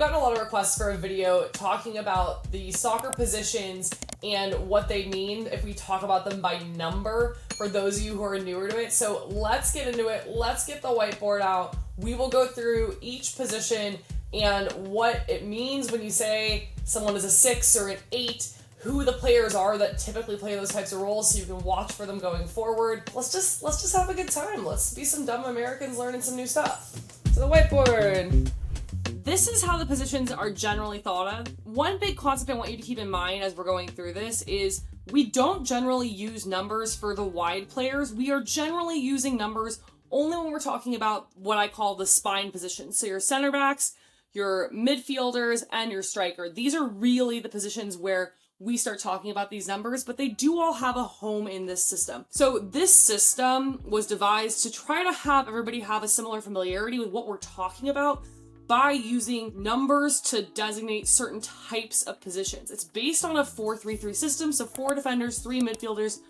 gotten a lot of requests for a video talking about the soccer positions and what they mean if we talk about them by number for those of you who are newer to it. So let's get into it. Let's get the whiteboard out. We will go through each position and what it means when you say someone is a 6 or an 8, who the players are that typically play those types of roles so you can watch for them going forward. Let's just have a good time. Let's be some dumb Americans learning some new stuff. To the whiteboard. This is how the positions are generally thought of. One big concept I want you to keep in mind as we're going through this is we don't generally use numbers for the wide players. We are generally using numbers only when we're talking about what I call the spine positions. So your center backs, your midfielders, and your striker. These are really the positions where we start talking about these numbers, but they do all have a home in this system. So this system was devised to try to have everybody have a similar familiarity with what we're talking about by using numbers to designate certain types of positions. It's based on a 4-3-3 system, so 4 defenders, 3 midfielders,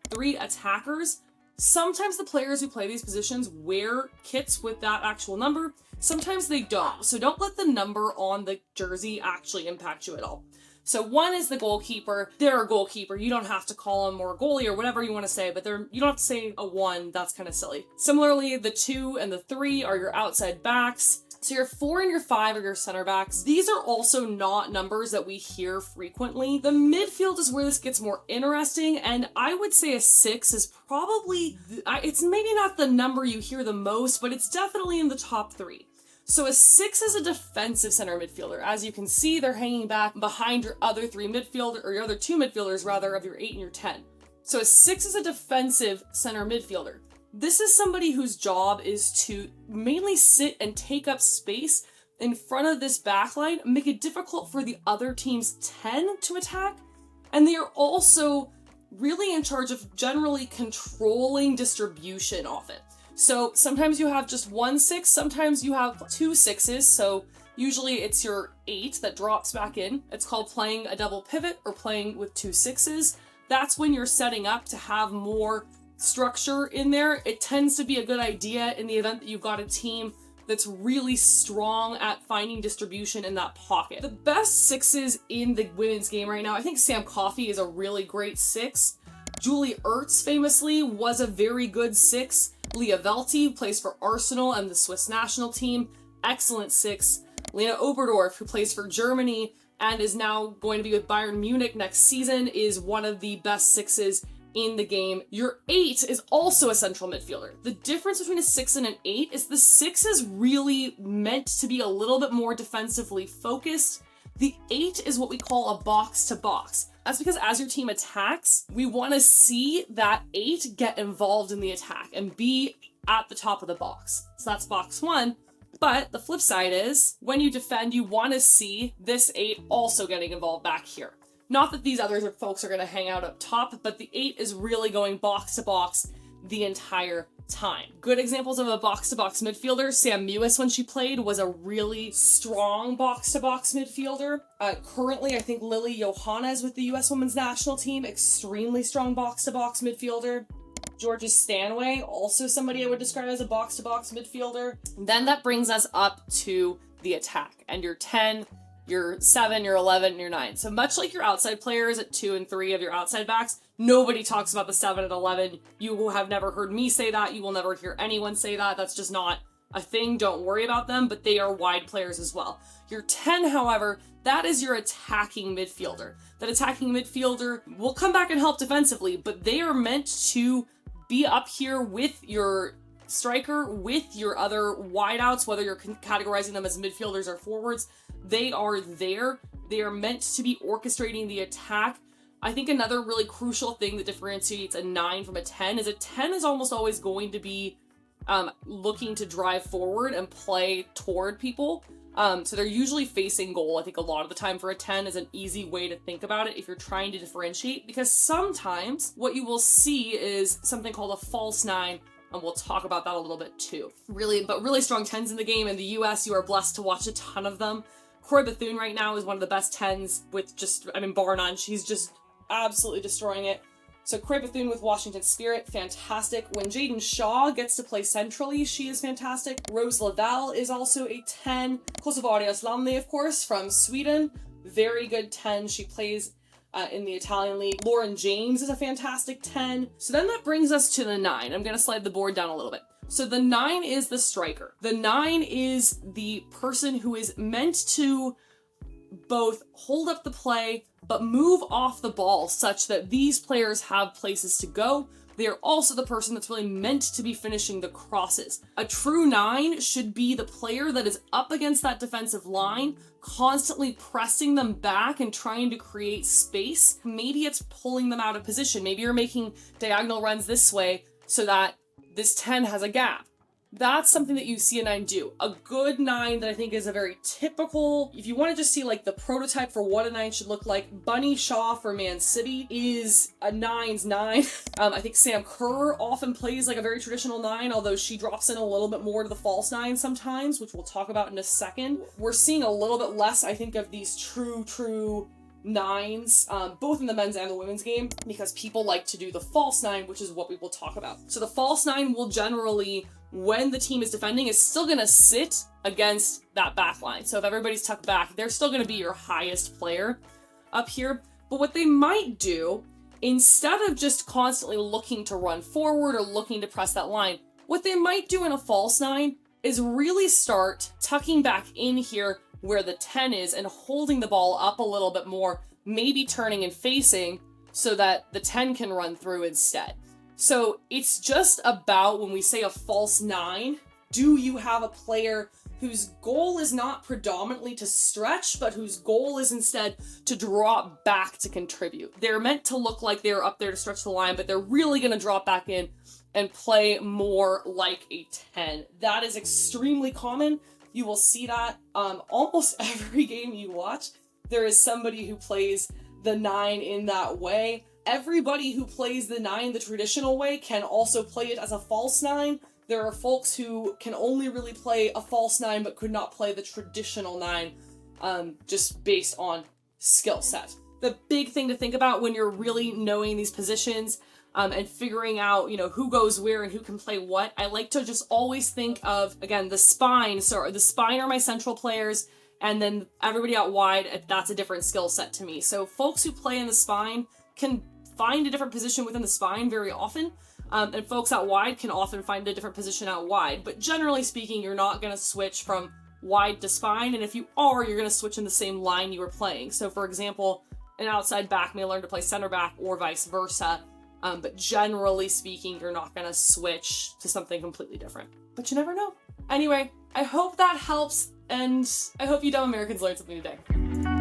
3 attackers. Sometimes the players who play these positions wear kits with that actual number. Sometimes they don't. So don't let the number on the jersey actually impact you at all. So 1 is the goalkeeper. They're a goalkeeper. You don't have to call them or a goalie or whatever you want to say, but you don't have to say a 1. That's kind of silly. Similarly, the 2 and the 3 are your outside backs. So your 4 and your 5 are your center backs. These are also not numbers that we hear frequently. The midfield is where this gets more interesting, and I would say a 6 is probably, it's maybe not the number you hear the most, but it's definitely in the top 3. So a 6 is a defensive center midfielder. As you can see, they're hanging back behind your other 3 midfielder, or your other 2 midfielders rather, of your 8 and your 10. So a 6 is a defensive center midfielder. This is somebody whose job is to mainly sit and take up space in front of this backline, make it difficult for the other team's 10 to attack, and they are also really in charge of generally controlling distribution of it. So sometimes you have just 1 6, sometimes you have 2 6s, so usually it's your 8 that drops back in. It's called playing a double pivot or playing with 2 6s. That's when you're setting up to have more structure in there. It tends to be a good idea in the event that you've got a team that's really strong at finding distribution in that pocket. The best 6s in the women's game right now, I think Sam Coffey is a really great 6. Julie Ertz famously was a very good 6. Leah Velti, who plays for Arsenal and the Swiss national team, excellent 6. Lena Oberdorf, who plays for Germany and is now going to be with Bayern Munich next season, is one of the best 6s in the game. Your 8 is also a central midfielder. The difference between a 6 and an 8 is the 6 is really meant to be a little bit more defensively focused. The 8 is what we call a box-to-box. That's because as your team attacks, we want to see that 8 get involved in the attack and be at the top of the box. So that's box 1. But the flip side is, when you defend, you want to see this 8 also getting involved back here. Not that these other folks are going to hang out up top, but the 8 is really going box to box the entire time. Good examples of a box-to-box midfielder. Sam Mewis, when she played, was a really strong box-to-box midfielder. Currently, I think Lily Johannes with the U.S. Women's National Team, extremely strong box-to-box midfielder. Georgia Stanway, also somebody I would describe as a box-to-box midfielder. Then that brings us up to the attack, and your 10, your 7, your 11, and your 9. So much like your outside players at 2 and 3 of your outside backs, nobody talks about the 7 and 11. You will have never heard me say that. You will never hear anyone say that. That's just not a thing. Don't worry about them, but they are wide players as well. Your 10, however, that is your attacking midfielder. That attacking midfielder will come back and help defensively, but they are meant to be up here with your striker, with your other wideouts, whether you're categorizing them as midfielders or forwards. They are there. They are meant to be orchestrating the attack. I think another really crucial thing that differentiates a 9 from a 10 is a 10 is almost always going to be looking to drive forward and play toward people. So they're usually facing goal. I think a lot of the time for a 10 is an easy way to think about it if you're trying to differentiate, because sometimes what you will see is something called a false 9, and we'll talk about that a little bit too. Really strong 10s in the game. In the US, you are blessed to watch a ton of them. Corey Bethune right now is one of the best 10s with bar none. She's just absolutely destroying it. So Craig Bethune with Washington Spirit, fantastic. When Jaden Shaw gets to play centrally, she is fantastic. Rose Lavelle is also a 10. Kosovare Aslamni, of course, from Sweden, very good 10. She plays in the Italian league. Lauren James is a fantastic 10. So then that brings us to the 9. I'm going to slide the board down a little bit. So the 9 is the striker. The 9 is the person who is meant to both hold up the play, but move off the ball such that these players have places to go. They are also the person that's really meant to be finishing the crosses. A true 9 should be the player that is up against that defensive line, constantly pressing them back and trying to create space. Maybe it's pulling them out of position. Maybe you're making diagonal runs this way so that this 10 has a gap. That's something that you see a 9 do. A good 9 that I think is a very typical, if you want to just see like the prototype for what a 9 should look like, Bunny Shaw for Man City is a 9's 9. I think Sam Kerr often plays like a very traditional 9, although she drops in a little bit more to the false 9 sometimes, which we'll talk about in a second. We're seeing a little bit less, I think, of these true 9s, both in the men's and the women's game, because people like to do the false 9, which is what we will talk about. So the false 9 will generally, when the team is defending, is still going to sit against that back line. So if everybody's tucked back, they're still going to be your highest player up here. But what they might do, instead of just constantly looking to run forward or looking to press that line, what they might do in a false 9 is really start tucking back in here where the 10 is and holding the ball up a little bit more, maybe turning and facing so that the 10 can run through instead. So it's just about, when we say a false 9, do you have a player whose goal is not predominantly to stretch, but whose goal is instead to drop back to contribute? They're meant to look like they're up there to stretch the line, but they're really going to drop back in and play more like a 10. That is extremely common. You will see that almost every game you watch. There is somebody who plays the 9 in that way. Everybody who plays the 9 the traditional way can also play it as a false 9. There are folks who can only really play a false 9 but could not play the traditional 9 just based on skill set. The big thing to think about when you're really knowing these positions and figuring out, who goes where and who can play what, I like to just always think of, again, the spine. So the spine are my central players, and then everybody out wide, that's a different skill set to me. So folks who play in the spine can find a different position within the spine very often, and folks out wide can often find a different position out wide. But generally speaking, you're not going to switch from wide to spine, and if you are, you're going to switch in the same line you were playing. So for example, an outside back may learn to play center back or vice versa, but generally speaking, you're not going to switch to something completely different. But you never know. Anyway, I hope that helps, and I hope you dumb Americans learned something today.